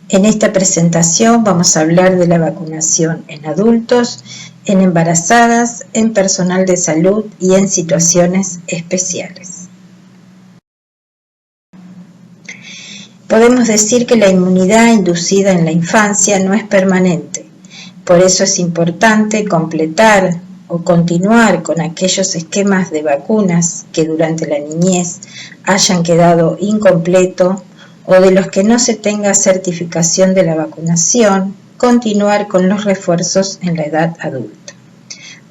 En esta presentación vamos a hablar de la vacunación en adultos, en embarazadas, en personal de salud y en situaciones especiales. Podemos decir que la inmunidad inducida en la infancia no es permanente, por eso es importante completar o continuar con aquellos esquemas de vacunas que durante la niñez hayan quedado incompletos o de los que no se tenga certificación de la vacunación, continuar con los refuerzos en la edad adulta.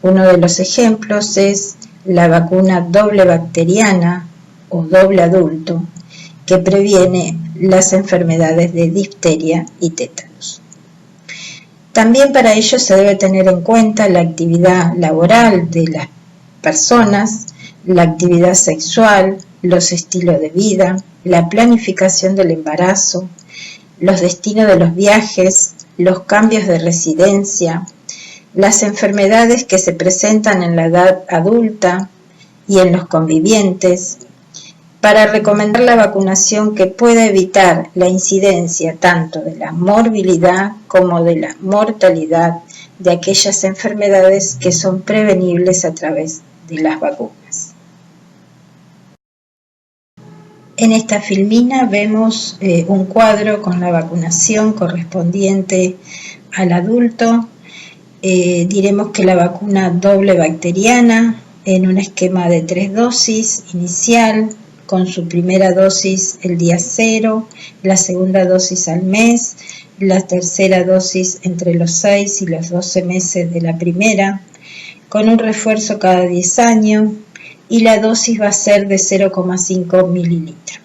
Uno de los ejemplos es la vacuna doble bacteriana o doble adulto, que previene las enfermedades de difteria y tétanos. También para ello se debe tener en cuenta la actividad laboral de las personas, la actividad sexual, los estilos de vida, la planificación del embarazo, los destinos de los viajes, los cambios de residencia, las enfermedades que se presentan en la edad adulta y en los convivientes, para recomendar la vacunación que pueda evitar la incidencia tanto de la morbilidad como de la mortalidad de aquellas enfermedades que son prevenibles a través de las vacunas. En esta filmina vemos un cuadro con la vacunación correspondiente al adulto. Diremos que la vacuna doble bacteriana en un esquema de 3 dosis inicial, con su primera dosis el día 0, la segunda dosis al mes, la tercera dosis entre los 6 y los 12 meses de la primera, con un refuerzo cada 10 años, y la dosis va a ser de 0,5 mililitros.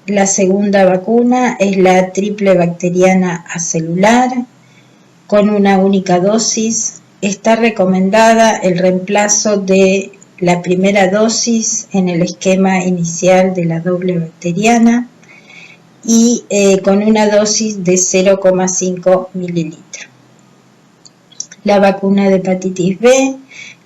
La segunda vacuna es la triple bacteriana acelular, con una única dosis. Está recomendada el reemplazo de la primera dosis en el esquema inicial de la doble bacteriana y con una dosis de 0,5 mililitros. La vacuna de hepatitis B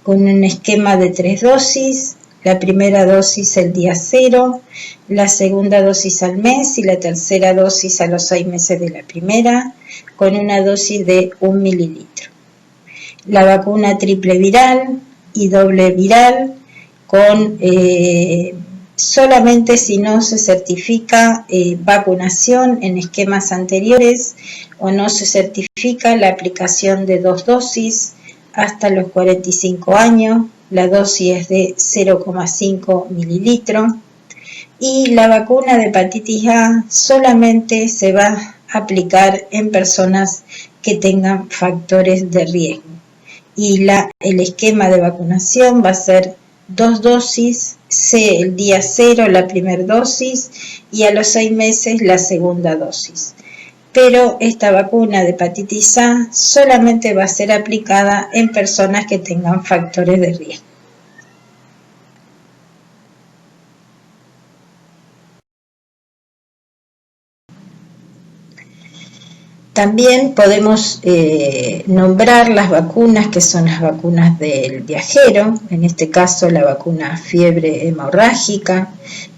con un esquema de 3 dosis, la primera dosis el día 0, la segunda dosis al mes y la tercera dosis a los 6 meses de la primera, con una dosis de 1 mililitro. La vacuna triple viral y doble viral con solamente si no se certifica vacunación en esquemas anteriores o no se certifica la aplicación de 2 dosis hasta los 45 años, la dosis es de 0,5 mililitros, y la vacuna de hepatitis A solamente se va a aplicar en personas que tengan factores de riesgo. Y el esquema de vacunación va a ser 2 dosis, el día 0 la primera dosis y a los 6 meses la segunda dosis. Pero esta vacuna de hepatitis A solamente va a ser aplicada en personas que tengan factores de riesgo. También podemos nombrar las vacunas que son las vacunas del viajero, en este caso la vacuna fiebre hemorrágica,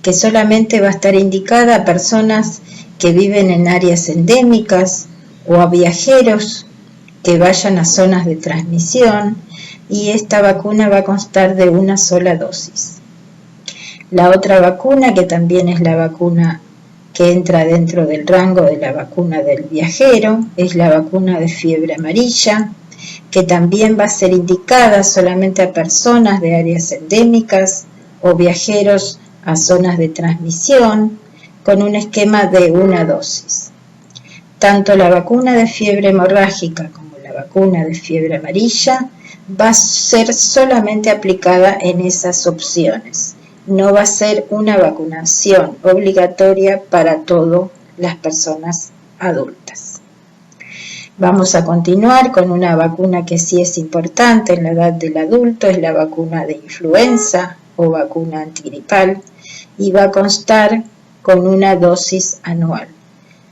que solamente va a estar indicada a personas que viven en áreas endémicas o a viajeros que vayan a zonas de transmisión, y esta vacuna va a constar de una sola dosis. La otra vacuna, que también es la vacuna que entra dentro del rango de la vacuna del viajero, es la vacuna de fiebre amarilla, que también va a ser indicada solamente a personas de áreas endémicas o viajeros a zonas de transmisión, con un esquema de una dosis. Tanto la vacuna de fiebre hemorrágica como la vacuna de fiebre amarilla va a ser solamente aplicada en esas opciones. No va a ser una vacunación obligatoria para todas las personas adultas. Vamos a continuar con una vacuna que sí es importante en la edad del adulto, es la vacuna de influenza o vacuna antigripal, y va a constar con una dosis anual,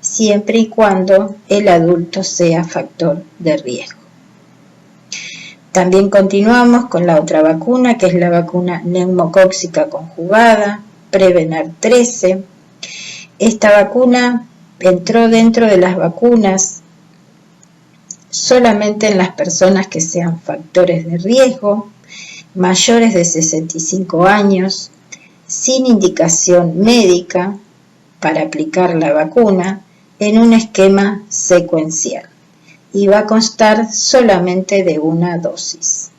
siempre y cuando el adulto sea factor de riesgo. También continuamos con la otra vacuna, que es la vacuna neumocóxica conjugada, Prevenar 13. Esta vacuna entró dentro de las vacunas solamente en las personas que sean factores de riesgo, mayores de 65 años, sin indicación médica para aplicar la vacuna en un esquema secuencial y va a constar solamente de una dosis.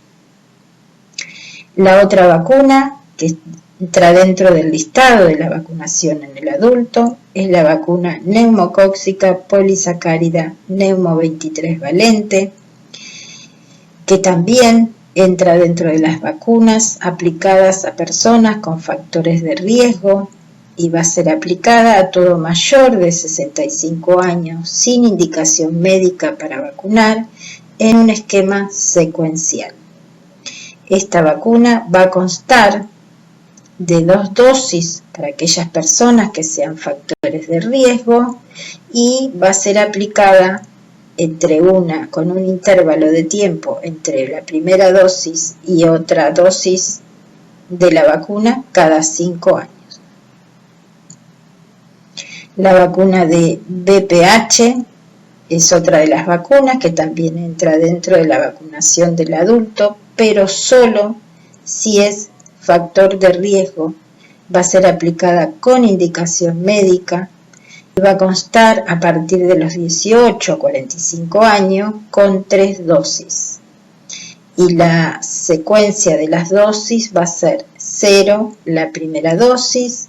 La otra vacuna que entra dentro del listado de la vacunación en el adulto es la vacuna neumocóxica polisacárida Neumo 23 valente, que también entra dentro de las vacunas aplicadas a personas con factores de riesgo y va a ser aplicada a todo mayor de 65 años sin indicación médica para vacunar en un esquema secuencial. Esta vacuna va a constar de 2 dosis para aquellas personas que sean factores de riesgo y va a ser aplicada con un intervalo de tiempo entre la primera dosis y otra dosis de la vacuna cada 5 años. La vacuna de VPH es otra de las vacunas que también entra dentro de la vacunación del adulto, pero solo si es factor de riesgo. Va a ser aplicada con indicación médica y va a constar a partir de los 18 a 45 años con 3 dosis. Y la secuencia de las dosis va a ser 0 la primera dosis,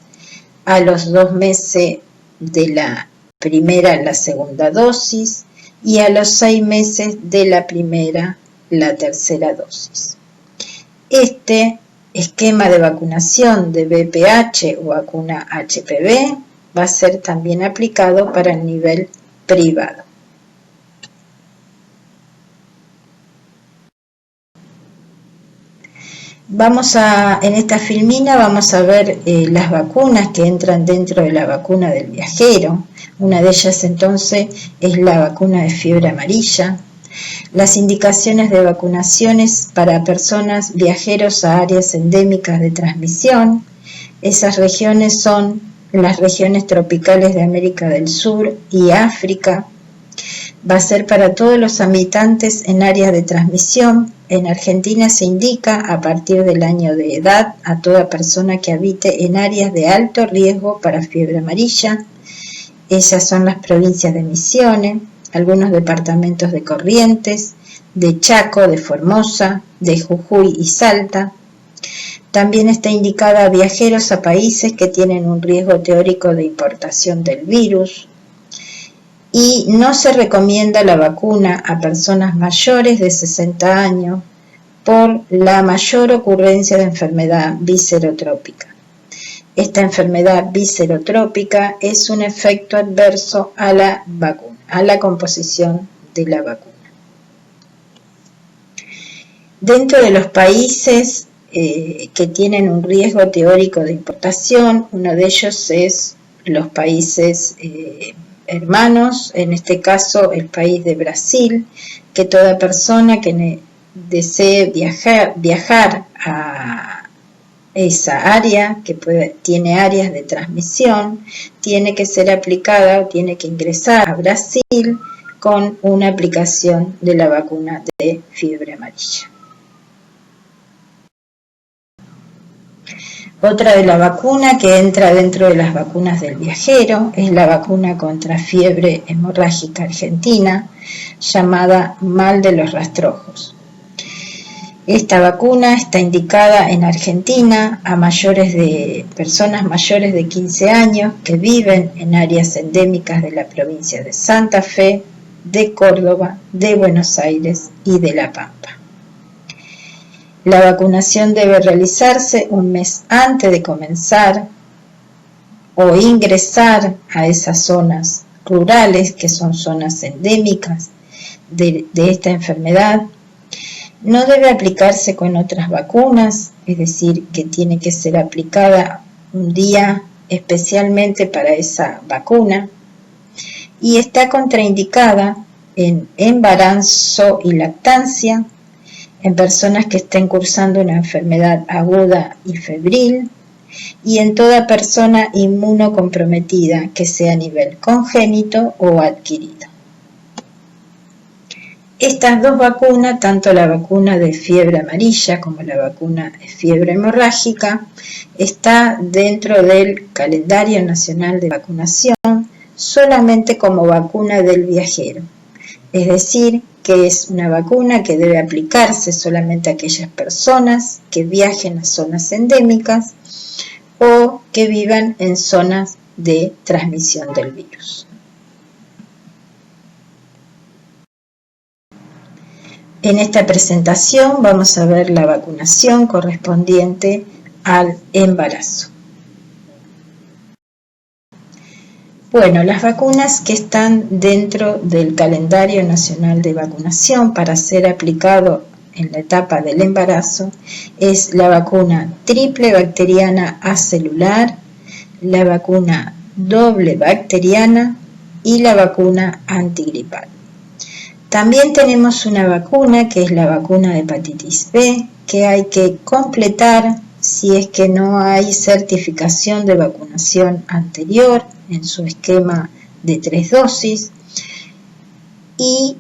a los 2 meses de la primera la segunda dosis y a los 6 meses de la primera la tercera dosis. Este esquema de vacunación de VPH o vacuna HPV va a ser también aplicado para el nivel privado. En esta filmina vamos a ver las vacunas que entran dentro de la vacuna del viajero. Una de ellas entonces es la vacuna de fiebre amarilla. Las indicaciones de vacunaciones para personas viajeros a áreas endémicas de transmisión. Esas regiones son las regiones tropicales de América del Sur y África. Va a ser para todos los habitantes en áreas de transmisión. En Argentina se indica a partir del año de edad a toda persona que habite en áreas de alto riesgo para fiebre amarilla. Esas son las provincias de Misiones, algunos departamentos de Corrientes, de Chaco, de Formosa, de Jujuy y Salta. También está indicada a viajeros a países que tienen un riesgo teórico de importación del virus. Y no se recomienda la vacuna a personas mayores de 60 años por la mayor ocurrencia de enfermedad viscerotrópica. Esta enfermedad viscerotrópica es un efecto adverso a la vacuna, a la composición de la vacuna. Dentro de los países que tienen un riesgo teórico de importación, uno de ellos es los países hermanos, en este caso el país de Brasil, que toda persona que desee viajar a esa área, que tiene áreas de transmisión, tiene que ser aplicada o tiene que ingresar a Brasil con una aplicación de la vacuna de fiebre amarilla. Otra de la vacuna que entra dentro de las vacunas del viajero es la vacuna contra fiebre hemorrágica argentina, llamada mal de los rastrojos. Esta vacuna está indicada en Argentina a personas mayores de 15 años que viven en áreas endémicas de la provincia de Santa Fe, de Córdoba, de Buenos Aires y de La Pampa. La vacunación debe realizarse un mes antes de comenzar o ingresar a esas zonas rurales, que son zonas endémicas de esta enfermedad. No debe aplicarse con otras vacunas, es decir, que tiene que ser aplicada un día especialmente para esa vacuna, y está contraindicada en embarazo y lactancia, en personas que estén cursando una enfermedad aguda y febril, y en toda persona inmunocomprometida, que sea a nivel congénito o adquirido. Estas dos vacunas, tanto la vacuna de fiebre amarilla como la vacuna de fiebre hemorrágica, está dentro del calendario nacional de vacunación solamente como vacuna del viajero. Es decir, que es una vacuna que debe aplicarse solamente a aquellas personas que viajen a zonas endémicas o que vivan en zonas de transmisión del virus. En esta presentación vamos a ver la vacunación correspondiente al embarazo. Bueno, las vacunas que están dentro del calendario nacional de vacunación para ser aplicado en la etapa del embarazo es la vacuna triple bacteriana acelular, la vacuna doble bacteriana y la vacuna antigripal. También tenemos una vacuna que es la vacuna de hepatitis B, que hay que completar si es que no hay certificación de vacunación anterior en su esquema de 3 dosis, y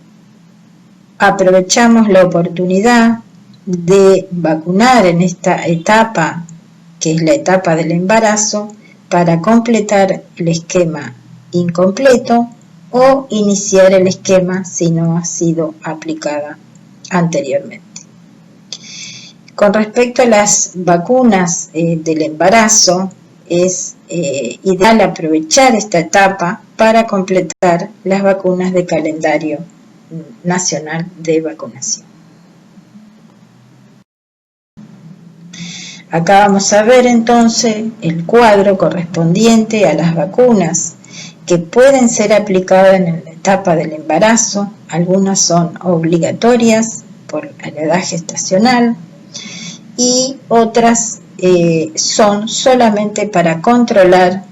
aprovechamos la oportunidad de vacunar en esta etapa, que es la etapa del embarazo, para completar el esquema incompleto o iniciar el esquema si no ha sido aplicada anteriormente. Con respecto a las vacunas del embarazo, es ideal aprovechar esta etapa para completar las vacunas de calendario nacional de vacunación. Acá vamos a ver entonces el cuadro correspondiente a las vacunas que pueden ser aplicadas en la etapa del embarazo. Algunas son obligatorias por la edad gestacional y otras son solamente para controlar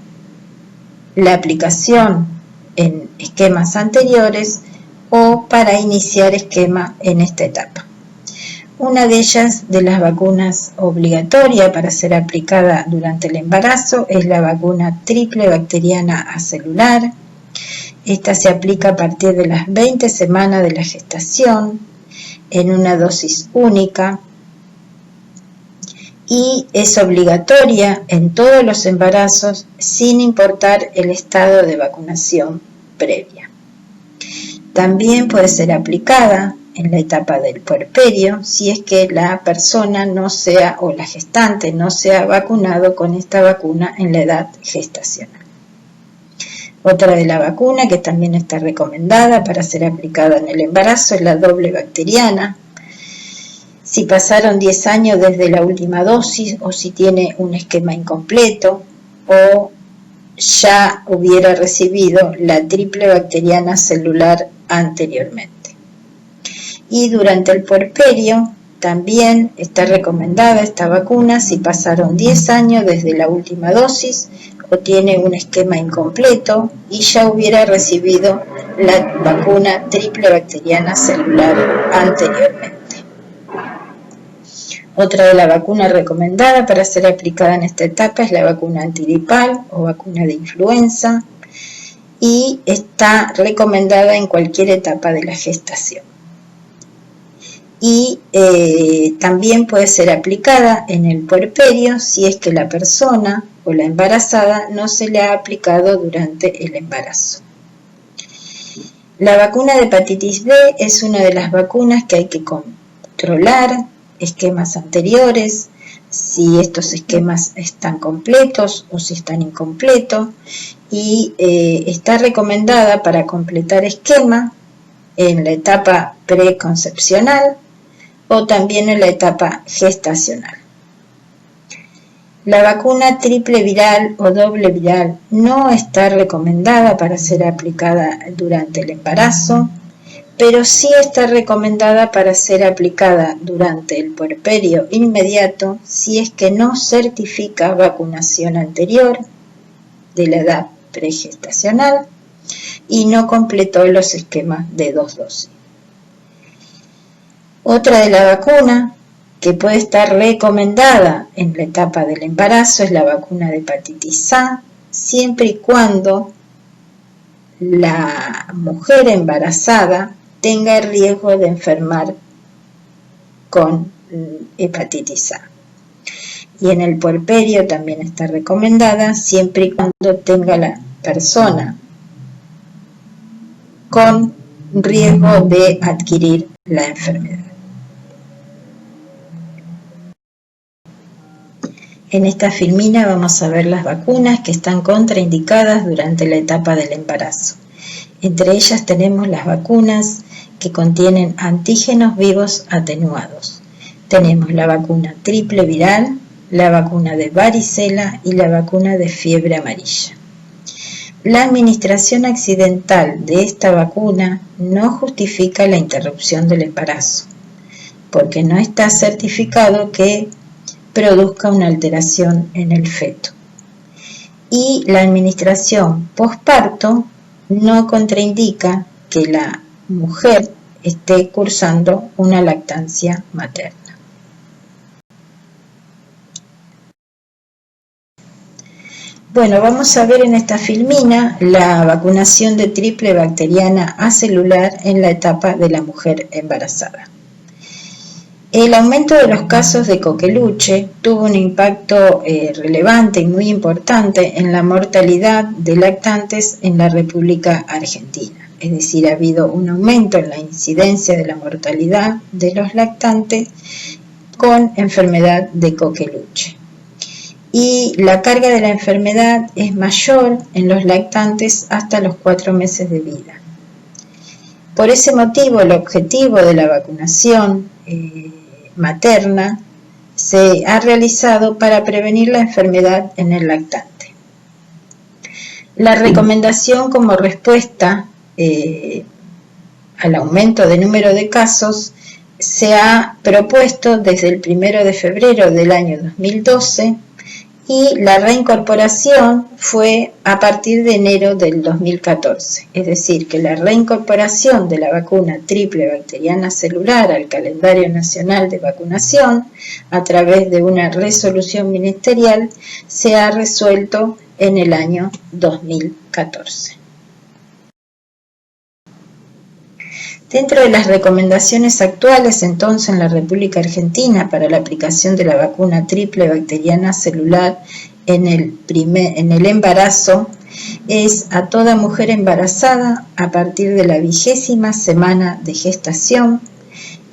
la aplicación en esquemas anteriores o para iniciar esquema en esta etapa. Una de ellas, de las vacunas obligatorias para ser aplicada durante el embarazo, es la vacuna triple bacteriana acelular. Esta se aplica a partir de las 20 semanas de la gestación en una dosis única y es obligatoria en todos los embarazos sin importar el estado de vacunación previa. También puede ser aplicada en la etapa del puerperio si es que la persona no sea o la gestante no se ha vacunado con esta vacuna en la edad gestacional. Otra de la vacuna que también está recomendada para ser aplicada en el embarazo es la doble bacteriana. Si pasaron 10 años desde la última dosis o si tiene un esquema incompleto o ya hubiera recibido la triple bacteriana celular anteriormente. Y durante el puerperio también está recomendada esta vacuna si pasaron 10 años desde la última dosis o tiene un esquema incompleto y ya hubiera recibido la vacuna triple bacteriana celular anteriormente. Otra de la vacuna recomendada para ser aplicada en esta etapa es la vacuna antigripal o vacuna de influenza y está recomendada en cualquier etapa de la gestación. Y también puede ser aplicada en el puerperio si es que la persona o la embarazada no se le ha aplicado durante el embarazo. La vacuna de hepatitis B es una de las vacunas que hay que controlar esquemas anteriores, si estos esquemas están completos o si están incompletos, y está recomendada para completar esquema en la etapa preconcepcional o también en la etapa gestacional. La vacuna triple viral o doble viral no está recomendada para ser aplicada durante el embarazo, pero sí está recomendada para ser aplicada durante el puerperio inmediato si es que no certifica vacunación anterior de la edad pregestacional y no completó los esquemas de 2 dosis. Otra de la vacuna que puede estar recomendada en la etapa del embarazo es la vacuna de hepatitis A, siempre y cuando la mujer embarazada tenga el riesgo de enfermar con hepatitis A. Y en el puerperio también está recomendada siempre y cuando tenga la persona con riesgo de adquirir la enfermedad. En esta filmina vamos a ver las vacunas que están contraindicadas durante la etapa del embarazo. Entre ellas tenemos las vacunas que contienen antígenos vivos atenuados. Tenemos la vacuna triple viral, la vacuna de varicela y la vacuna de fiebre amarilla. La administración accidental de esta vacuna no justifica la interrupción del embarazo, porque no está certificado que produzca una alteración en el feto. Y la administración posparto no contraindica que la mujer esté cursando una lactancia materna. Bueno, vamos a ver en esta filmina la vacunación de triple bacteriana acelular en la etapa de la mujer embarazada. El aumento de los casos de coqueluche tuvo un impacto relevante y muy importante en la mortalidad de lactantes en la República Argentina. Es decir, ha habido un aumento en la incidencia de la mortalidad de los lactantes con enfermedad de coqueluche. Y la carga de la enfermedad es mayor en los lactantes hasta los 4 meses de vida. Por ese motivo, el objetivo de la vacunación materna se ha realizado para prevenir la enfermedad en el lactante. La recomendación como respuesta al aumento de número de casos se ha propuesto desde el 1 de febrero del año 2012 y la reincorporación fue a partir de enero del 2014. Es decir, que la reincorporación de la vacuna triple bacteriana celular al calendario nacional de vacunación a través de una resolución ministerial se ha resuelto en el año 2014. Dentro de las recomendaciones actuales, entonces, en la República Argentina para la aplicación de la vacuna triple bacteriana celular en el embarazo, es a toda mujer embarazada a partir de la 20ª semana de gestación,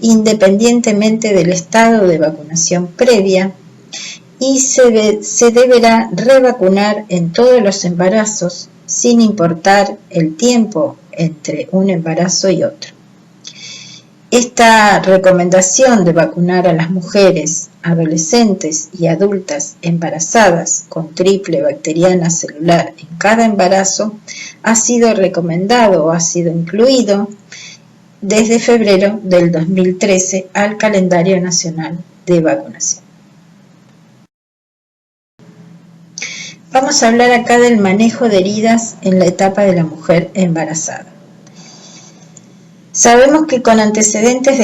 independientemente del estado de vacunación previa, y se deberá revacunar en todos los embarazos, sin importar el tiempo entre un embarazo y otro. Esta recomendación de vacunar a las mujeres, adolescentes y adultas embarazadas con triple bacteriana celular en cada embarazo ha sido recomendado o ha sido incluido desde febrero del 2013 al calendario nacional de vacunación. Vamos a hablar acá del manejo de heridas en la etapa de la mujer embarazada. Sabemos que con antecedentes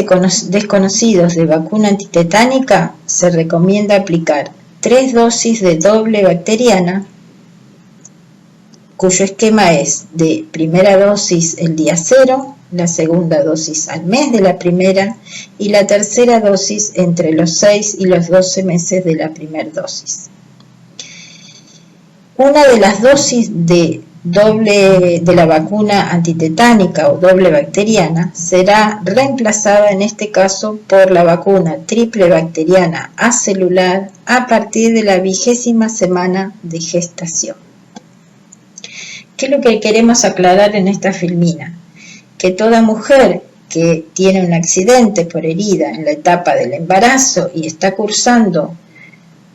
desconocidos de vacuna antitetánica se recomienda aplicar 3 dosis de doble bacteriana, cuyo esquema es de primera dosis el día 0, la segunda dosis al mes de la primera y la tercera dosis entre los 6 y los 12 meses de la primera dosis. Una de las dosis de la vacuna antitetánica o doble bacteriana será reemplazada en este caso por la vacuna triple bacteriana acelular a partir de la 20ª semana de gestación. ¿Qué es lo que queremos aclarar en esta filmina? Que toda mujer que tiene un accidente por herida en la etapa del embarazo y está cursando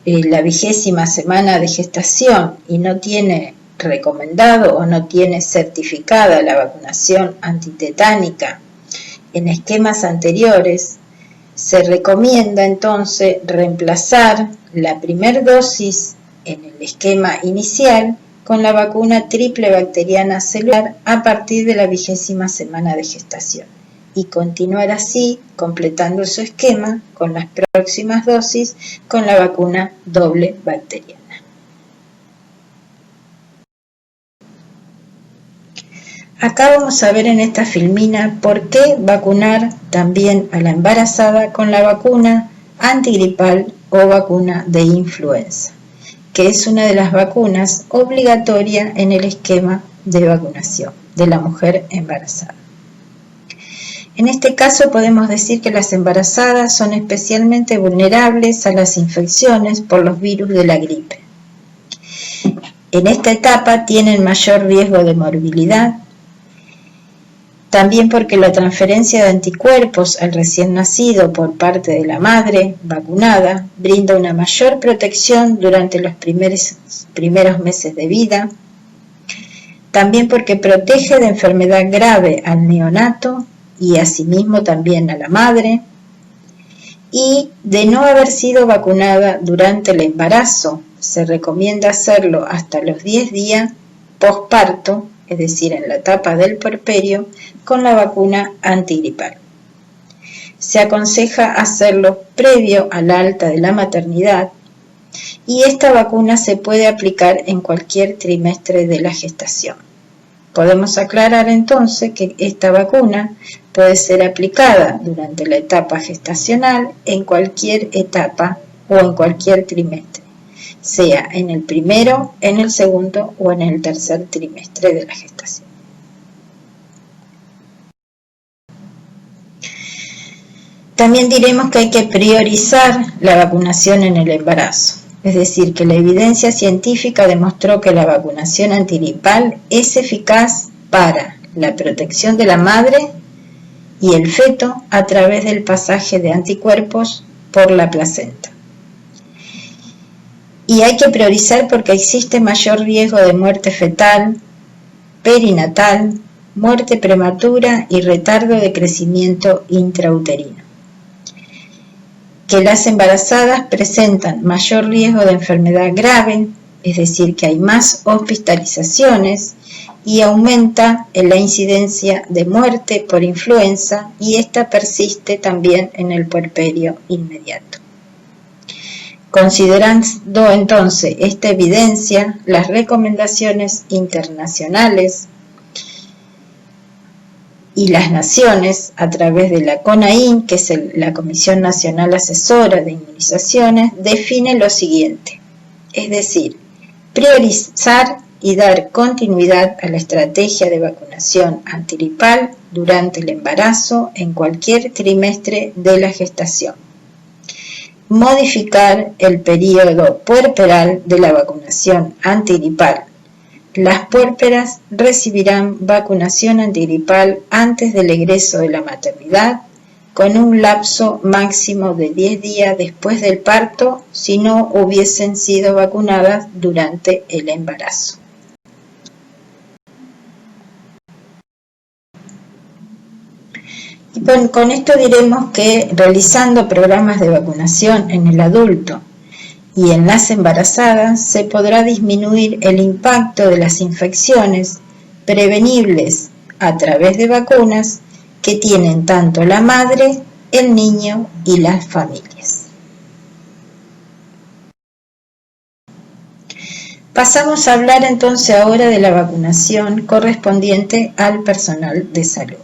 la 20ª semana de gestación y no tiene recomendado o no tiene certificada la vacunación antitetánica en esquemas anteriores, se recomienda entonces reemplazar la primera dosis en el esquema inicial con la vacuna triple bacteriana celular a partir de la 20ª semana de gestación. y continuar así, completando su esquema con las próximas dosis con la vacuna doble bacteriana. Acá vamos a ver en esta filmina por qué vacunar también a la embarazada con la vacuna antigripal o vacuna de influenza, que es una de las vacunas obligatorias en el esquema de vacunación de la mujer embarazada. En este caso podemos decir que las embarazadas son especialmente vulnerables a las infecciones por los virus de la gripe. En esta etapa tienen mayor riesgo de morbilidad, también porque la transferencia de anticuerpos al recién nacido por parte de la madre vacunada brinda una mayor protección durante los primeros meses de vida, también porque protege de enfermedad grave al neonato y asimismo también a la madre, y de no haber sido vacunada durante el embarazo, se recomienda hacerlo hasta los 10 días posparto, es decir, en la etapa del puerperio, con la vacuna antigripal. Se aconseja hacerlo previo al alta de la maternidad y esta vacuna se puede aplicar en cualquier trimestre de la gestación. Podemos aclarar entonces que esta vacuna puede ser aplicada durante la etapa gestacional en cualquier etapa o en cualquier trimestre, sea en el primero, en el segundo o en el tercer trimestre de la gestación. También diremos que hay que priorizar la vacunación en el embarazo, es decir, que la evidencia científica demostró que la vacunación antigripal es eficaz para la protección de la madre y el feto a través del pasaje de anticuerpos por la placenta. Y hay que priorizar porque existe mayor riesgo de muerte fetal, perinatal, muerte prematura y retardo de crecimiento intrauterino. Que las embarazadas presentan mayor riesgo de enfermedad grave, es decir, que hay más hospitalizaciones y aumenta la incidencia de muerte por influenza y esta persiste también en el puerperio inmediato. Considerando entonces esta evidencia, las recomendaciones internacionales y las naciones, a través de la CONAIN, que es la Comisión Nacional Asesora de Inmunizaciones, define lo siguiente, es decir, priorizar y dar continuidad a la estrategia de vacunación antigripal durante el embarazo en cualquier trimestre de la gestación. Modificar el periodo puerperal de la vacunación antigripal. Las puérperas recibirán vacunación antigripal antes del egreso de la maternidad, con un lapso máximo de 10 días después del parto si no hubiesen sido vacunadas durante el embarazo. Y con esto diremos que realizando programas de vacunación en el adulto y en las embarazadas se podrá disminuir el impacto de las infecciones prevenibles a través de vacunas que tienen tanto la madre, el niño y las familias. Pasamos a hablar entonces ahora de la vacunación correspondiente al personal de salud.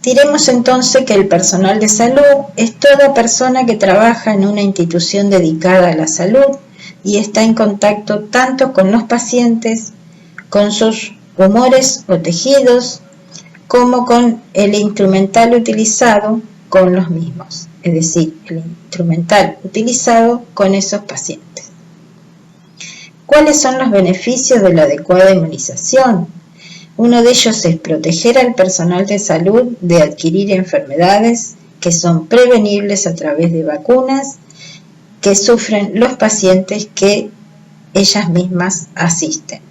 Diremos entonces que el personal de salud es toda persona que trabaja en una institución dedicada a la salud y está en contacto tanto con los pacientes, con sus humores o tejidos, como con el instrumental utilizado con los mismos, es decir, el instrumental utilizado con esos pacientes. ¿Cuáles son los beneficios de la adecuada inmunización? Uno de ellos es proteger al personal de salud de adquirir enfermedades que son prevenibles a través de vacunas que sufren los pacientes que ellas mismas asisten.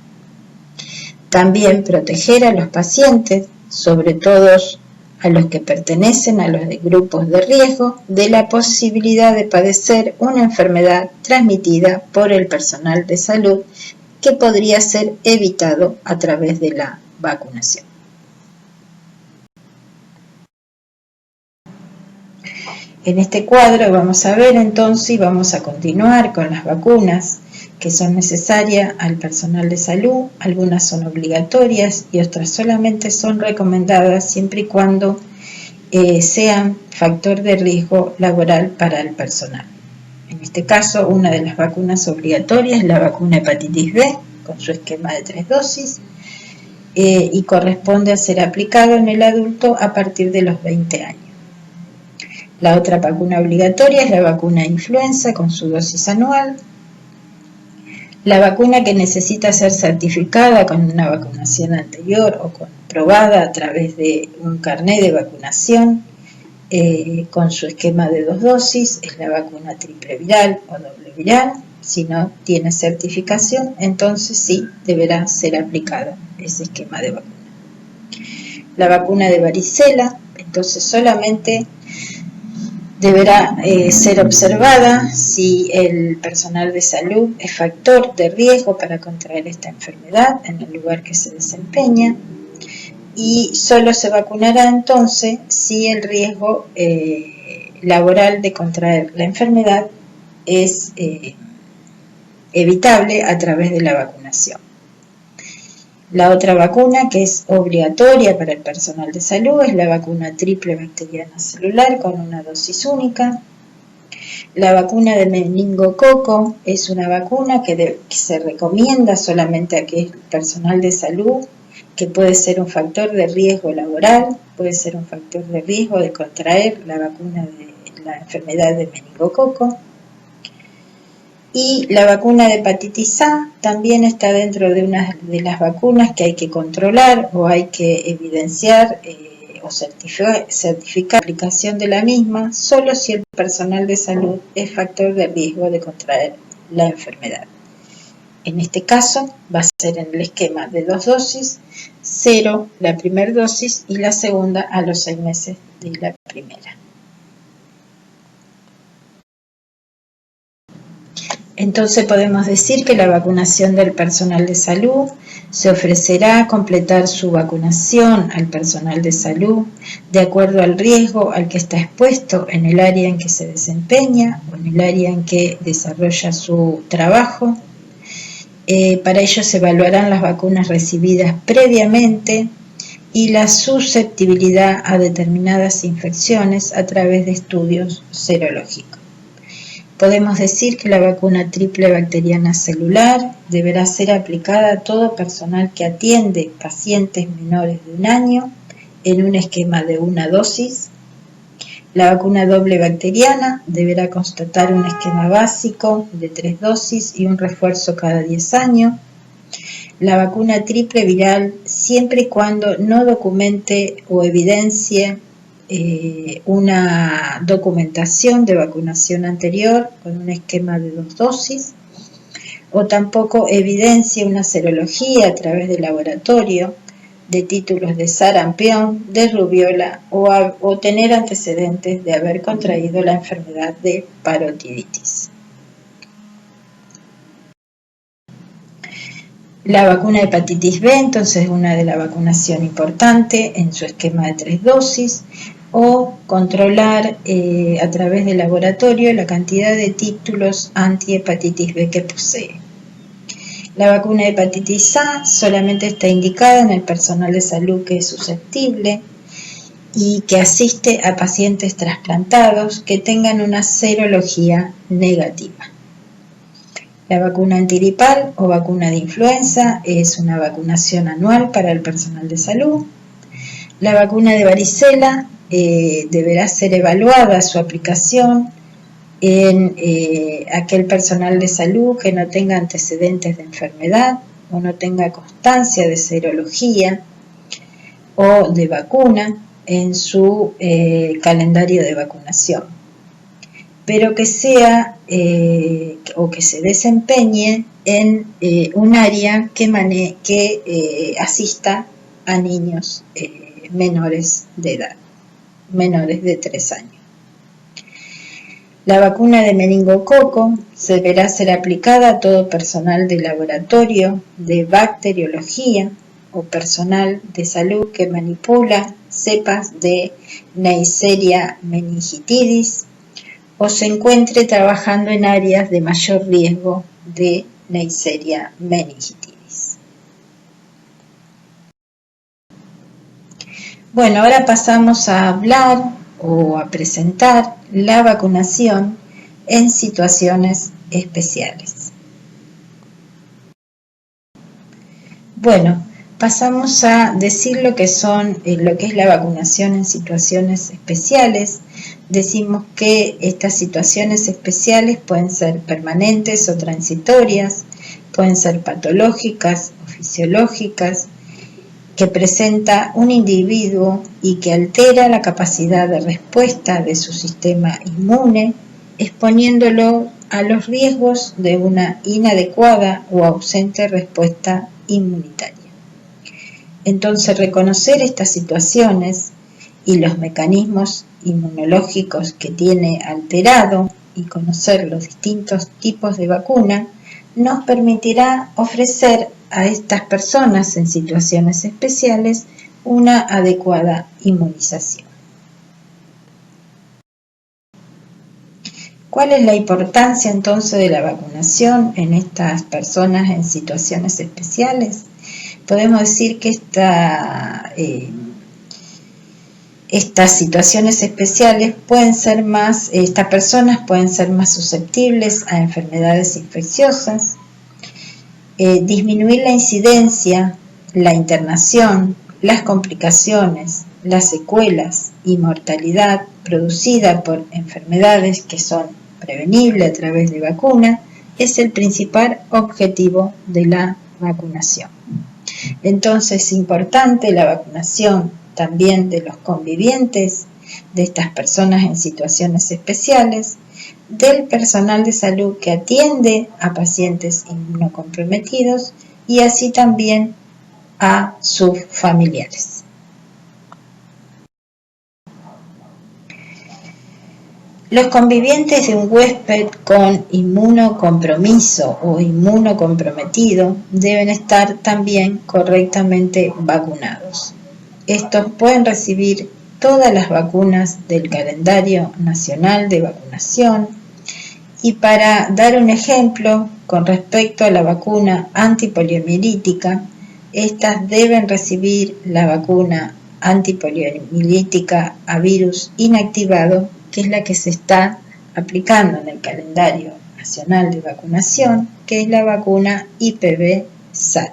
También proteger a los pacientes, sobre todo a los que pertenecen a los grupos de riesgo, de la posibilidad de padecer una enfermedad transmitida por el personal de salud que podría ser evitado a través de la vacunación. En este cuadro vamos a ver entonces y vamos a continuar con las vacunas que son necesarias al personal de salud. Algunas son obligatorias y otras solamente son recomendadas siempre y cuando sean factor de riesgo laboral para el personal. En este caso, una de las vacunas obligatorias es la vacuna hepatitis B, con su esquema de 3 dosis, y corresponde a ser aplicado en el adulto a partir de los 20 años. La otra vacuna obligatoria es la vacuna de influenza con su dosis anual. La vacuna que necesita ser certificada con una vacunación anterior o comprobada a través de un carnet de vacunación con su esquema de 2 dosis es la vacuna triple viral o doble viral. Si no tiene certificación, entonces sí deberá ser aplicado ese esquema de vacuna. La vacuna de varicela, entonces solamente deberá ser observada si el personal de salud es factor de riesgo para contraer esta enfermedad en el lugar que se desempeña, y solo se vacunará entonces si el riesgo laboral de contraer la enfermedad es evitable a través de la vacunación. La otra vacuna que es obligatoria para el personal de salud es la vacuna triple bacteriana celular con una dosis única. La vacuna de meningococo es una vacuna que se recomienda solamente a aquel personal de salud que puede ser un factor de riesgo laboral, puede ser un factor de riesgo de contraer la vacuna de la enfermedad de meningococo. Y la vacuna de hepatitis A también está dentro de una de las vacunas que hay que controlar o hay que evidenciar o certificar la aplicación de la misma solo si el personal de salud es factor de riesgo de contraer la enfermedad. En este caso va a ser en el esquema de 2 dosis, 0 la primera dosis y la segunda a los 6 meses de la primera. Entonces podemos decir que la vacunación del personal de salud se ofrecerá completar su vacunación al personal de salud de acuerdo al riesgo al que está expuesto en el área en que se desempeña o en el área en que desarrolla su trabajo. Para ello se evaluarán las vacunas recibidas previamente y la susceptibilidad a determinadas infecciones a través de estudios serológicos. Podemos decir que la vacuna triple bacteriana celular deberá ser aplicada a todo personal que atiende pacientes menores de 1 año en un esquema de 1 dosis. La vacuna doble bacteriana deberá constatar un esquema básico de 3 dosis y un refuerzo cada 10 años. La vacuna triple viral siempre y cuando no documente o evidencie una documentación de vacunación anterior con un esquema de 2 dosis o tampoco evidencia una serología a través del laboratorio de títulos de sarampión, de rubiola o tener antecedentes de haber contraído la enfermedad de parotiditis. La vacuna de hepatitis B entonces es una de la vacunación importante en su esquema de 3 dosis o controlar a través del laboratorio la cantidad de títulos anti-hepatitis B que posee. La vacuna de hepatitis A solamente está indicada en el personal de salud que es susceptible y que asiste a pacientes trasplantados que tengan una serología negativa. La vacuna antigripal o vacuna de influenza es una vacunación anual para el personal de salud. La vacuna de varicela deberá ser evaluada su aplicación en aquel personal de salud que no tenga antecedentes de enfermedad o no tenga constancia de serología o de vacuna en su calendario de vacunación, pero que sea o que se desempeñe en un área que asista a niños menores de edad, menores de 3 años. La vacuna de meningococo deberá ser aplicada a todo personal de laboratorio de bacteriología o personal de salud que manipula cepas de Neisseria meningitidis o se encuentre trabajando en áreas de mayor riesgo de Neisseria meningitidis. Bueno, ahora pasamos a hablar o a presentar la vacunación en situaciones especiales. Bueno, pasamos a decir lo que es la vacunación en situaciones especiales. Decimos que estas situaciones especiales pueden ser permanentes o transitorias, pueden ser patológicas o fisiológicas, que presenta un individuo y que altera la capacidad de respuesta de su sistema inmune, exponiéndolo a los riesgos de una inadecuada o ausente respuesta inmunitaria. Entonces, reconocer estas situaciones y los mecanismos inmunológicos que tiene alterado y conocer los distintos tipos de vacuna nos permitirá ofrecer a estas personas en situaciones especiales una adecuada inmunización. ¿Cuál es la importancia entonces de la vacunación en estas personas en situaciones especiales? Podemos decir que estas situaciones especiales estas personas pueden ser más susceptibles a enfermedades infecciosas, disminuir la incidencia, la internación, las complicaciones, las secuelas y mortalidad producida por enfermedades que son prevenibles a través de vacuna es el principal objetivo de la vacunación. Entonces es importante la vacunación también de los convivientes de estas personas en situaciones especiales, del personal de salud que atiende a pacientes inmunocomprometidos y así también a sus familiares. Los convivientes de un huésped con inmunocompromiso o inmunocomprometido deben estar también correctamente vacunados. Estos pueden recibir todas las vacunas del calendario nacional de vacunación y para dar un ejemplo con respecto a la vacuna antipoliomielítica, estas deben recibir la vacuna antipoliomielítica a virus inactivado, que es la que se está aplicando en el calendario nacional de vacunación, que es la vacuna IPV-SAL,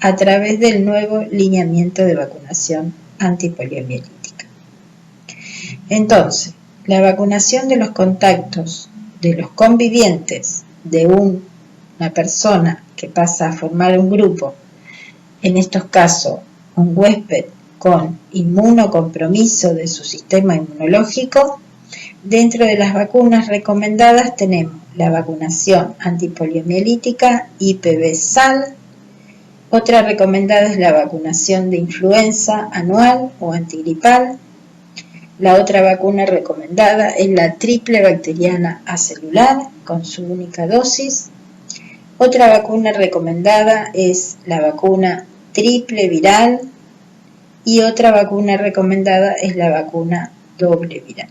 a través del nuevo lineamiento de vacunación antipoliomielítica. Entonces, la vacunación de los contactos de los convivientes de una persona que pasa a formar un grupo, en estos casos un huésped con inmunocompromiso de su sistema inmunológico, dentro de las vacunas recomendadas tenemos la vacunación antipoliomielítica IPV-SAL. Otra recomendada es la vacunación de influenza anual o antigripal. La otra vacuna recomendada es la triple bacteriana acelular con su única dosis. Otra vacuna recomendada es la vacuna triple viral y otra vacuna recomendada es la vacuna doble viral.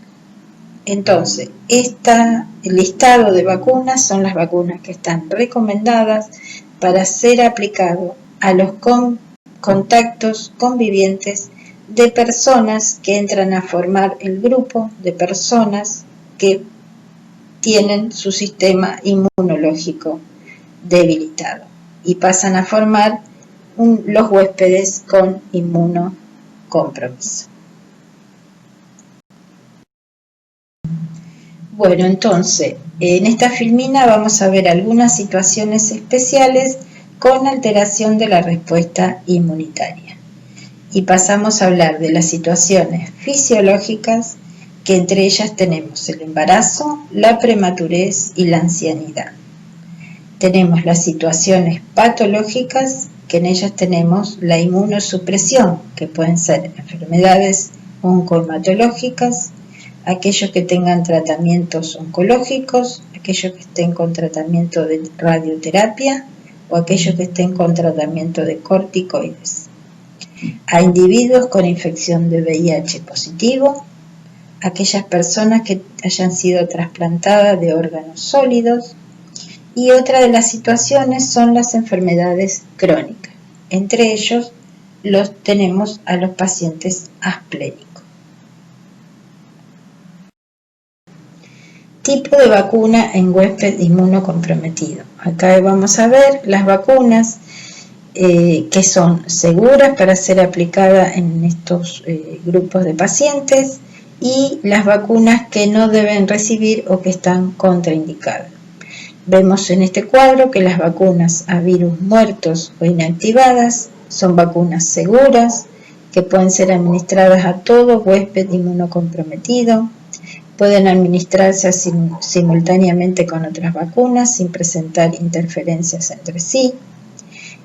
Entonces, el listado de vacunas son las vacunas que están recomendadas para ser aplicado a los contactos convivientes de personas que entran a formar el grupo de personas que tienen su sistema inmunológico debilitado y pasan a formar los huéspedes con inmunocompromiso. Bueno, entonces, en esta filmina vamos a ver algunas situaciones especiales con alteración de la respuesta inmunitaria. Y pasamos a hablar de las situaciones fisiológicas, que entre ellas tenemos el embarazo, la prematurez y la ancianidad. Tenemos las situaciones patológicas, que en ellas tenemos la inmunosupresión, que pueden ser enfermedades oncohematológicas, aquellos que tengan tratamientos oncológicos, aquellos que estén con tratamiento de radioterapia o aquellos que estén con tratamiento de corticoides. a individuos con infección de VIH positivo, aquellas personas que hayan sido trasplantadas de órganos sólidos, y otra de las situaciones son las enfermedades crónicas. Entre ellos tenemos a los pacientes asplénicos. Tipo de vacuna en huésped inmunocomprometido. Acá vamos a ver las vacunas que son seguras para ser aplicadas en estos grupos de pacientes y las vacunas que no deben recibir o que están contraindicadas. Vemos en este cuadro que las vacunas a virus muertos o inactivadas son vacunas seguras que pueden ser administradas a todo huésped inmunocomprometido, pueden administrarse simultáneamente con otras vacunas sin presentar interferencias entre sí,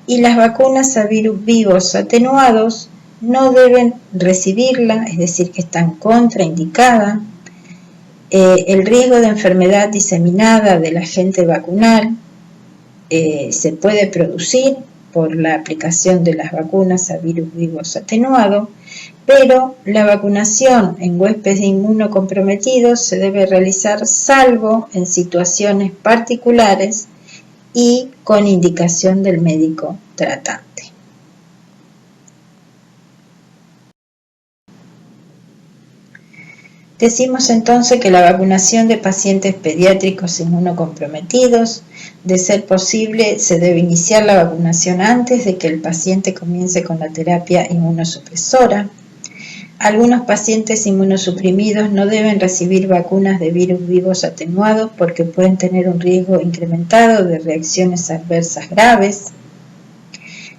y las vacunas a virus vivos atenuados no deben recibirla, es decir, que están contraindicadas. El riesgo de enfermedad diseminada del agente vacunal se puede producir por la aplicación de las vacunas a virus vivos atenuados, pero la vacunación en huéspedes inmunocomprometidos se debe realizar salvo en situaciones particulares y con indicación del médico tratante. Decimos entonces que la vacunación de pacientes pediátricos inmunocomprometidos, de ser posible, se debe iniciar la vacunación antes de que el paciente comience con la terapia inmunosupresora. Algunos pacientes inmunosuprimidos no deben recibir vacunas de virus vivos atenuados porque pueden tener un riesgo incrementado de reacciones adversas graves.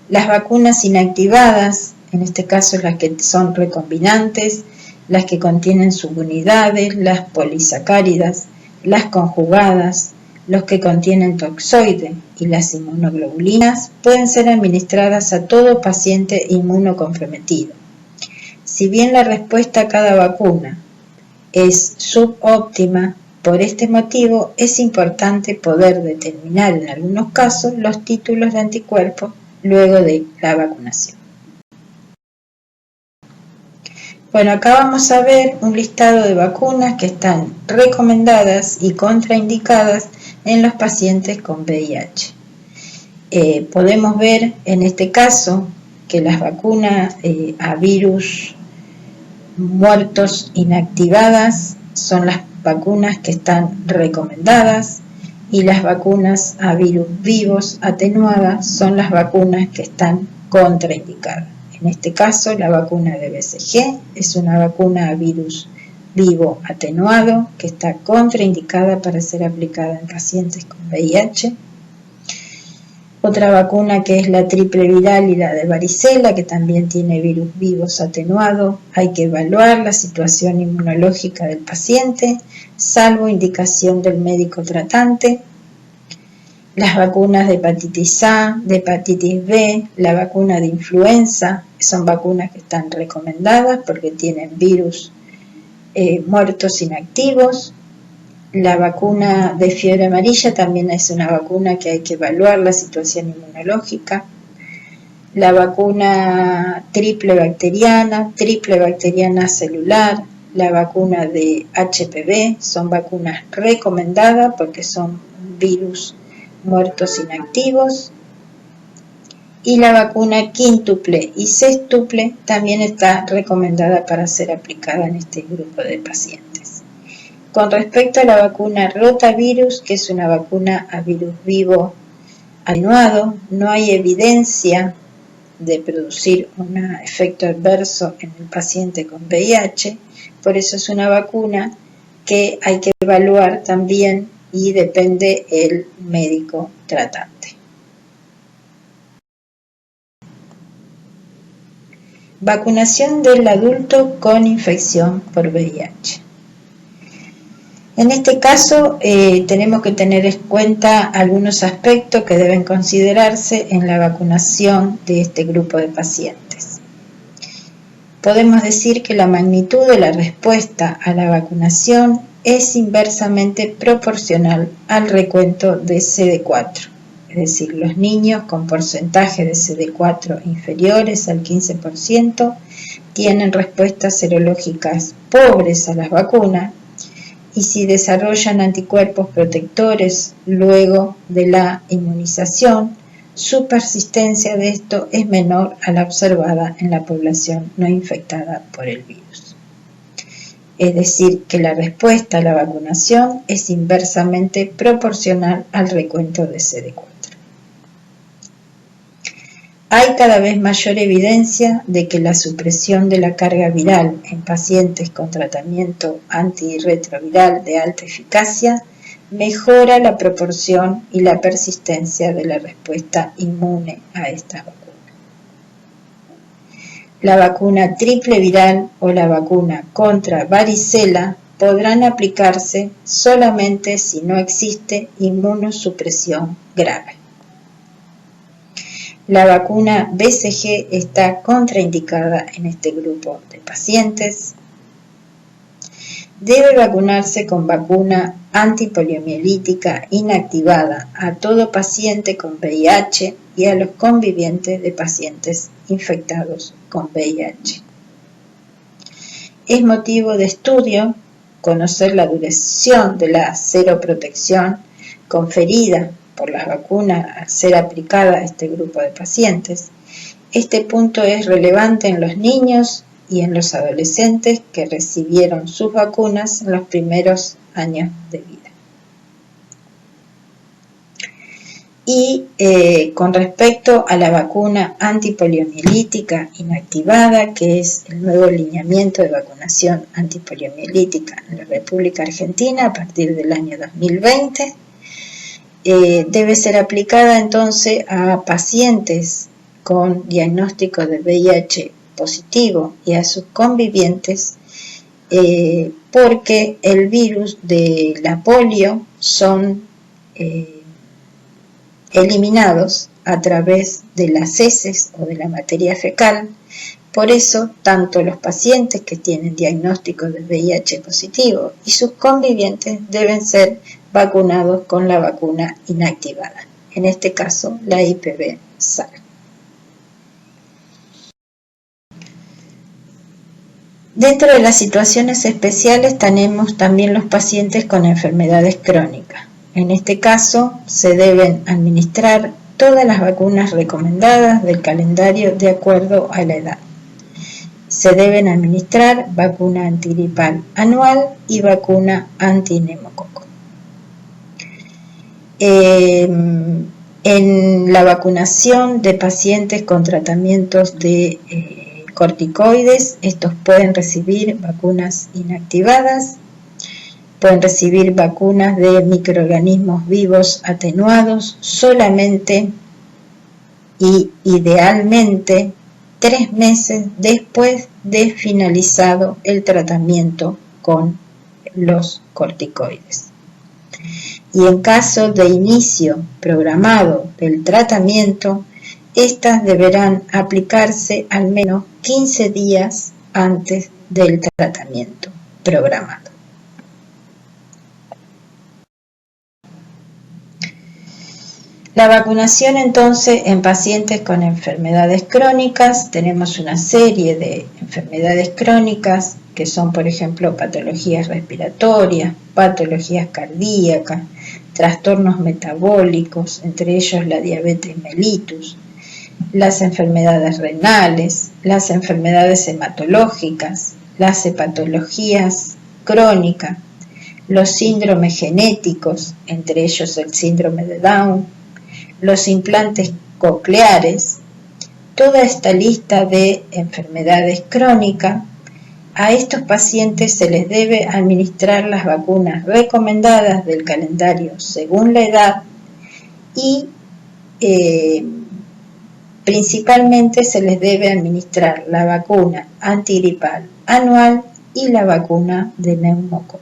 Las vacunas inactivadas, en este caso las que son recombinantes, las que contienen subunidades, las polisacáridas, las conjugadas, los que contienen toxoide y las inmunoglobulinas, pueden ser administradas a todo paciente inmunocomprometido. Si bien la respuesta a cada vacuna es subóptima, por este motivo es importante poder determinar en algunos casos los títulos de anticuerpos luego de la vacunación. Bueno, acá vamos a ver un listado de vacunas que están recomendadas y contraindicadas en los pacientes con VIH. Podemos ver en este caso que las vacunas a virus muertos inactivadas son las vacunas que están recomendadas y las vacunas a virus vivos atenuadas son las vacunas que están contraindicadas. En este caso, la vacuna de BCG es una vacuna a virus vivo atenuado que está contraindicada para ser aplicada en pacientes con VIH. Otra vacuna que es la triple viral y la de varicela, que también tiene virus vivos atenuado. Hay que evaluar la situación inmunológica del paciente, salvo indicación del médico tratante. Las vacunas de hepatitis A, de hepatitis B, la vacuna de influenza, son vacunas que están recomendadas porque tienen virus muertos inactivos. La vacuna de fiebre amarilla también es una vacuna que hay que evaluar la situación inmunológica. La vacuna triple bacteriana celular, la vacuna de HPV son vacunas recomendadas porque son virus muertos inactivos. Y la vacuna quíntuple y sextuple también está recomendada para ser aplicada en este grupo de pacientes. Con respecto a la vacuna rotavirus, que es una vacuna a virus vivo atenuado, no hay evidencia de producir un efecto adverso en el paciente con VIH, por eso es una vacuna que hay que evaluar también y depende el médico tratante. Vacunación del adulto con infección por VIH. En este caso tenemos que tener en cuenta algunos aspectos que deben considerarse en la vacunación de este grupo de pacientes. Podemos decir que la magnitud de la respuesta a la vacunación es inversamente proporcional al recuento de CD4. es decir, los niños con porcentaje de CD4 inferiores al 15% tienen respuestas serológicas pobres a las vacunas, y si desarrollan anticuerpos protectores luego de la inmunización, su persistencia de esto es menor a la observada en la población no infectada por el virus. Es decir, que la respuesta a la vacunación es inversamente proporcional al recuento de CD4. Hay cada vez mayor evidencia de que la supresión de la carga viral en pacientes con tratamiento antirretroviral de alta eficacia mejora la proporción y la persistencia de la respuesta inmune a estas vacunas. La vacuna triple viral o la vacuna contra varicela podrán aplicarse solamente si no existe inmunosupresión grave. La vacuna BCG está contraindicada en este grupo de pacientes. Debe vacunarse con vacuna antipoliomielítica inactivada a todo paciente con VIH y a los convivientes de pacientes infectados con VIH. Es motivo de estudio conocer la duración de la seroprotección conferida por las vacunas al ser aplicada a este grupo de pacientes. Este punto es relevante en los niños y en los adolescentes que recibieron sus vacunas en los primeros años de vida. Y con respecto a la vacuna antipoliomielítica inactivada, que es el nuevo lineamiento de vacunación antipoliomielítica en la República Argentina a partir del año 2020, debe ser aplicada entonces a pacientes con diagnóstico de VIH positivo y a sus convivientes, porque el virus de la polio son eliminados a través de las heces o de la materia fecal. Por eso, tanto los pacientes que tienen diagnóstico de VIH positivo y sus convivientes deben ser vacunados con la vacuna inactivada, en este caso la IPV-SAL. Dentro de las situaciones especiales tenemos también los pacientes con enfermedades crónicas. En este caso se deben administrar todas las vacunas recomendadas del calendario de acuerdo a la edad. Se deben administrar vacuna antigripal anual y vacuna antinemococo. En la vacunación de pacientes con tratamientos de corticoides, estos pueden recibir vacunas inactivadas, pueden recibir vacunas de microorganismos vivos atenuados solamente y idealmente 3 meses después de finalizado el tratamiento con los corticoides. Y en caso de inicio programado del tratamiento, estas deberán aplicarse al menos 15 días antes del tratamiento programado. La vacunación entonces en pacientes con enfermedades crónicas, tenemos una serie de enfermedades crónicas que son, por ejemplo, patologías respiratorias, patologías cardíacas, trastornos metabólicos, entre ellos la diabetes mellitus, las enfermedades renales, las enfermedades hematológicas, las hepatologías crónicas, los síndromes genéticos, entre ellos el síndrome de Down, los implantes cocleares. Toda esta lista de enfermedades crónicas, a estos pacientes se les debe administrar las vacunas recomendadas del calendario según la edad y principalmente se les debe administrar la vacuna antigripal anual y la vacuna de neumococo.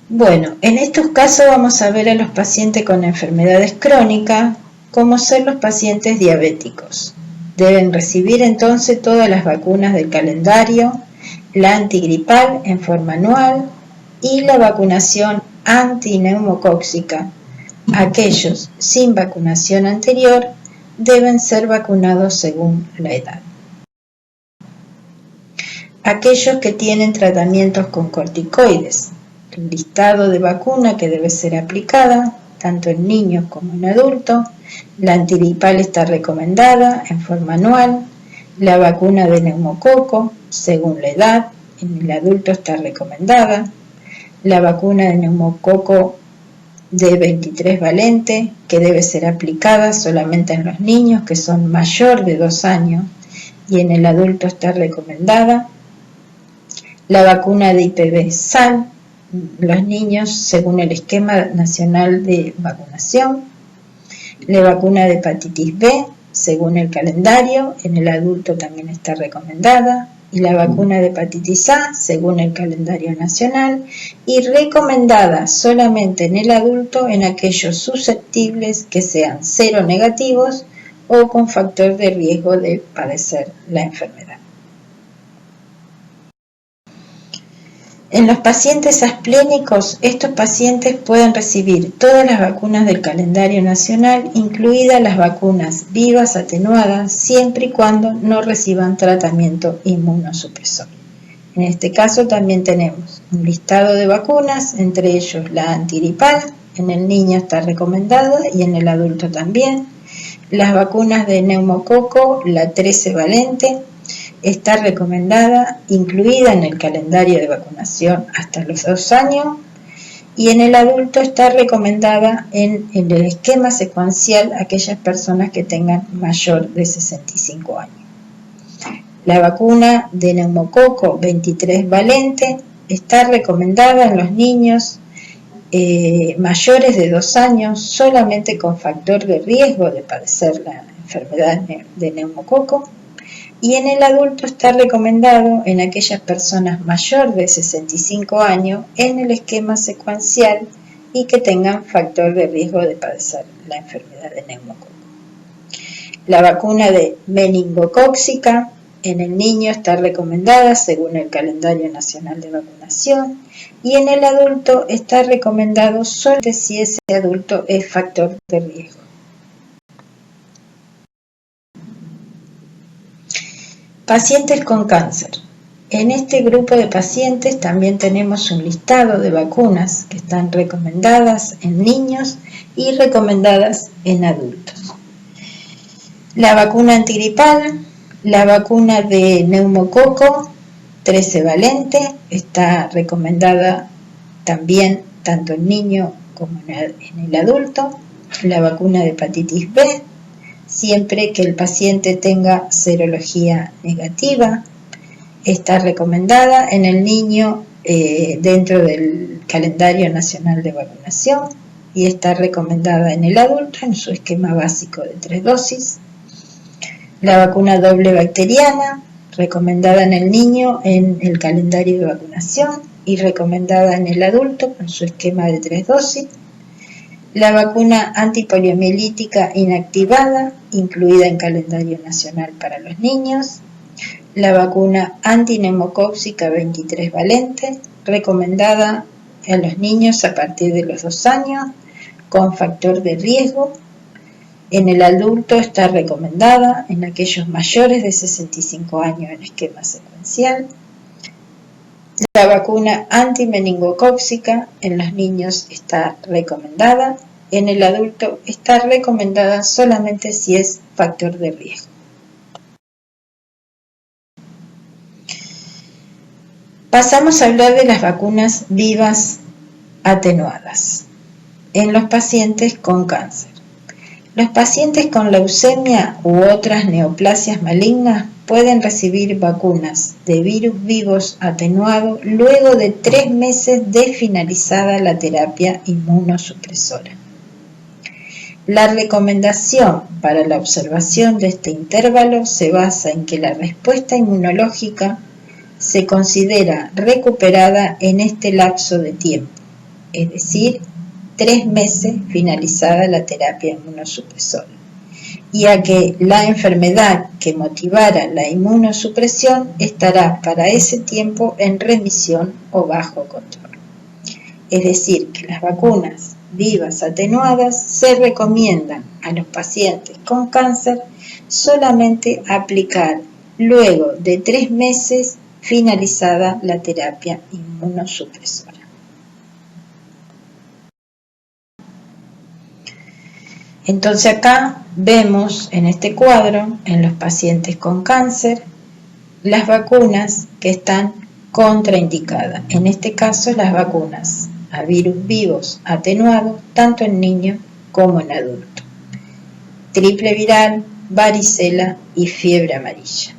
Bueno, en estos casos vamos a ver a los pacientes con enfermedades crónicas como son los pacientes diabéticos. Deben recibir entonces todas las vacunas del calendario la antigripal en forma anual y la vacunación antineumocóxica. Aquellos sin vacunación anterior deben ser vacunados según la edad. Aquellos que tienen tratamientos con corticoides. El listado de vacuna que debe ser aplicada, tanto en niños como en adultos. La antigripal está recomendada en forma anual. La vacuna de neumococo, según la edad, en el adulto está recomendada. La vacuna de neumococo de 23 valente, que debe ser aplicada solamente en los niños que son mayor de 2 años y en el adulto está recomendada. La vacuna de IPV-SAL, los niños según el esquema nacional de vacunación. La vacuna de hepatitis B, según el calendario, en el adulto también está recomendada. Y la vacuna de hepatitis A, según el calendario nacional, y recomendada solamente en el adulto en aquellos susceptibles que sean seronegativos o con factor de riesgo de padecer la enfermedad. En los pacientes asplénicos, estos pacientes pueden recibir todas las vacunas del calendario nacional, incluidas las vacunas vivas atenuadas, siempre y cuando no reciban tratamiento inmunosupresor. En este caso también tenemos un listado de vacunas, entre ellos la antigripal, en el niño está recomendada y en el adulto también. Las vacunas de neumococo, la 13 valente, está recomendada, incluida en el calendario de vacunación hasta los 2 años, y en el adulto está recomendada en el esquema secuencial aquellas personas que tengan mayor de 65 años. La vacuna de neumococo 23 valente está recomendada en los niños mayores de 2 años solamente con factor de riesgo de padecer la enfermedad de neumococo. Y en el adulto está recomendado en aquellas personas mayor de 65 años en el esquema secuencial y que tengan factor de riesgo de padecer la enfermedad de neumococo. La vacuna de meningocóxica en el niño está recomendada según el calendario nacional de vacunación y en el adulto está recomendado solo si ese adulto es factor de riesgo. Pacientes con cáncer. En este grupo de pacientes también tenemos un listado de vacunas que están recomendadas en niños y recomendadas en adultos. La vacuna antigripal, la vacuna de neumococo 13 valente está recomendada también tanto en niño como en el adulto. La vacuna de hepatitis B, siempre que el paciente tenga serología negativa, está recomendada en el niño dentro del calendario nacional de vacunación y está recomendada en el adulto en su esquema básico de 3 dosis. La vacuna doble bacteriana, recomendada en el niño en el calendario de vacunación y recomendada en el adulto con su esquema de 3 dosis. La vacuna antipoliomielítica inactivada, incluida en calendario nacional para los niños. La vacuna antineumocóxica 23 valente, recomendada en los niños a partir de los 2 años, con factor de riesgo. En el adulto está recomendada en aquellos mayores de 65 años en esquema secuencial. La vacuna antimeningocóxica en los niños está recomendada, en el adulto está recomendada solamente si es factor de riesgo. Pasamos a hablar de las vacunas vivas atenuadas en los pacientes con cáncer. Los pacientes con leucemia u otras neoplasias malignas pueden recibir vacunas de virus vivos atenuados luego de 3 meses de finalizada la terapia inmunosupresora. La recomendación para la observación de este intervalo se basa en que la respuesta inmunológica se considera recuperada en este lapso de tiempo, es decir, 3 meses finalizada la terapia inmunosupresora. y a que la enfermedad que motivara la inmunosupresión estará para ese tiempo en remisión o bajo control. Es decir, que las vacunas vivas atenuadas se recomiendan a los pacientes con cáncer solamente aplicar luego de 3 meses finalizada la terapia inmunosupresora. Entonces acá vemos en este cuadro, en los pacientes con cáncer, las vacunas que están contraindicadas. En este caso, las vacunas a virus vivos atenuados, tanto en niños como en adultos. Triple viral, varicela y fiebre amarilla.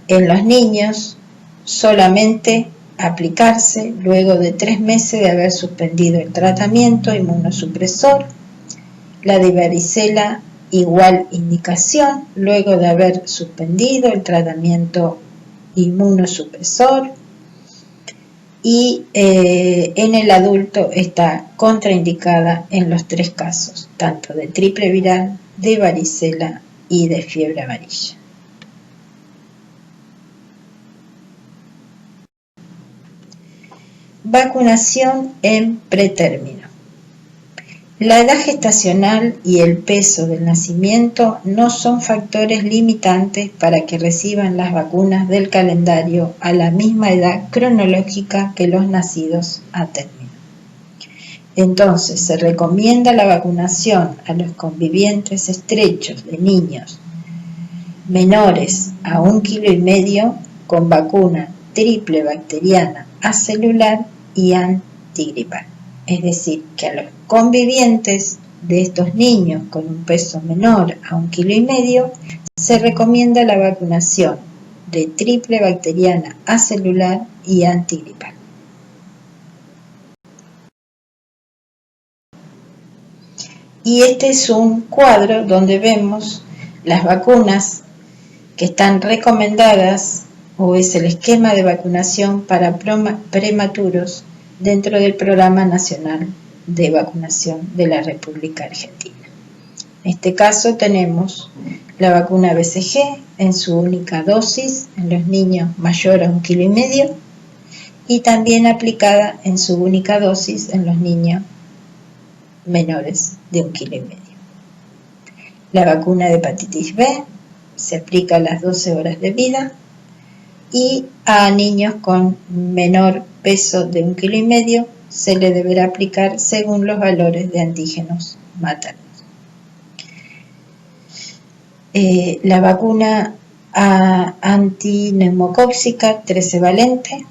En los niños, solamente aplicarse luego de 3 meses de haber suspendido el tratamiento inmunosupresor. La de varicela, igual indicación, luego de haber suspendido el tratamiento inmunosupresor. Y en el adulto está contraindicada en los 3 casos, tanto de triple viral, de varicela y de fiebre amarilla. Vacunación en pretérmino. La edad gestacional y el peso del nacimiento no son factores limitantes para que reciban las vacunas del calendario a la misma edad cronológica que los nacidos a término. Entonces, se recomienda la vacunación a los convivientes estrechos de niños menores a 1,5 kg con vacuna triple bacteriana acelular y antigripal. Es decir, que a los convivientes de estos niños con un peso menor a 1,5 kg se recomienda la vacunación de triple bacteriana acelular y antigripal. Y este es un cuadro donde vemos las vacunas que están recomendadas, o es el esquema de vacunación para prematuros dentro del Programa Nacional de Vacunación de la República Argentina. En este caso tenemos la vacuna BCG en su única dosis en los niños mayores a 1,5 kg y también aplicada en su única dosis en los niños menores de 1,5 kg. La vacuna de hepatitis B se aplica a las 12 horas de vida y a niños con menor peso de 1,5 kg se le deberá aplicar según los valores de antígenos maternos. La vacuna antineumocóxica 13 valente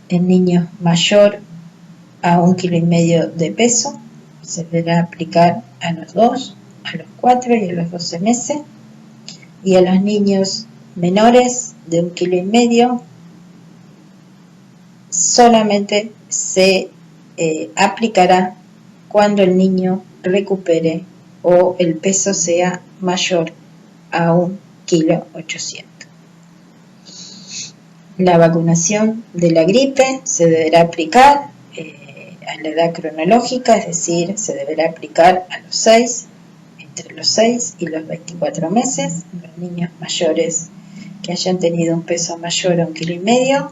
en niños mayor a 1,5 kg de peso se deberá aplicar a los 2, a los 4 y a los 12 meses, y a los niños menores de 1,5 kg solamente se aplicará cuando el niño recupere o el peso sea mayor a 1,8 kg. La vacunación de la gripe se deberá aplicar a la edad cronológica, es decir, se deberá aplicar a los 6, entre los 6 y los 24 meses, los niños mayores que hayan tenido un peso mayor a 1,5 kg,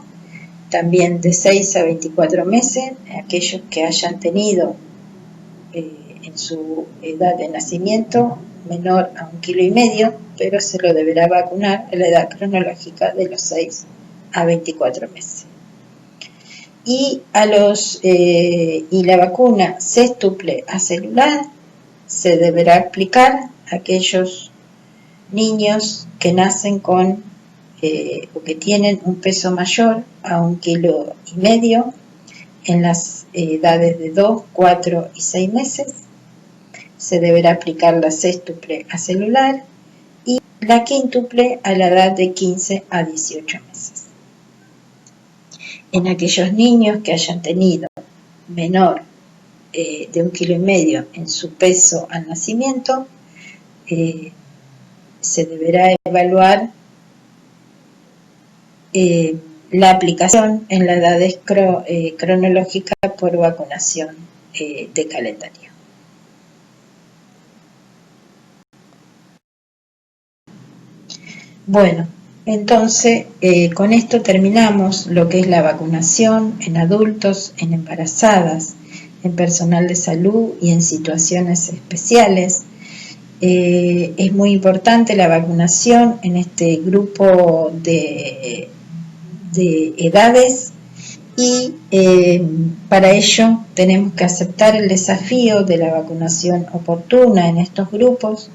también de 6 a 24 meses, aquellos que hayan tenido en su edad de nacimiento menor a 1,5 kg, pero se lo deberá vacunar a la edad cronológica de los 6 a 24 meses. Y la vacuna sextuple acelular se deberá aplicar a aquellos niños que nacen con o que tienen un peso mayor a 1,5 kg en las edades de 2, 4 y 6 meses. Se deberá aplicar la sextuple acelular y la quíntuple a la edad de 15 a 18 meses. En aquellos niños que hayan tenido menor de 1,5 kg en su peso al nacimiento, se deberá evaluar la aplicación en la edad cronológica por vacunación de calendario. Bueno, entonces con esto terminamos lo que es la vacunación en adultos, en embarazadas, en personal de salud y en situaciones especiales. Es muy importante la vacunación en este grupo de edades y para ello tenemos que aceptar el desafío de la vacunación oportuna en estos grupos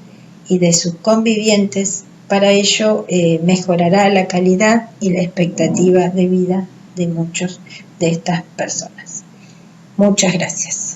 y de sus convivientes. Para ello mejorará la calidad y la expectativa de vida de muchos de estas personas. Muchas gracias.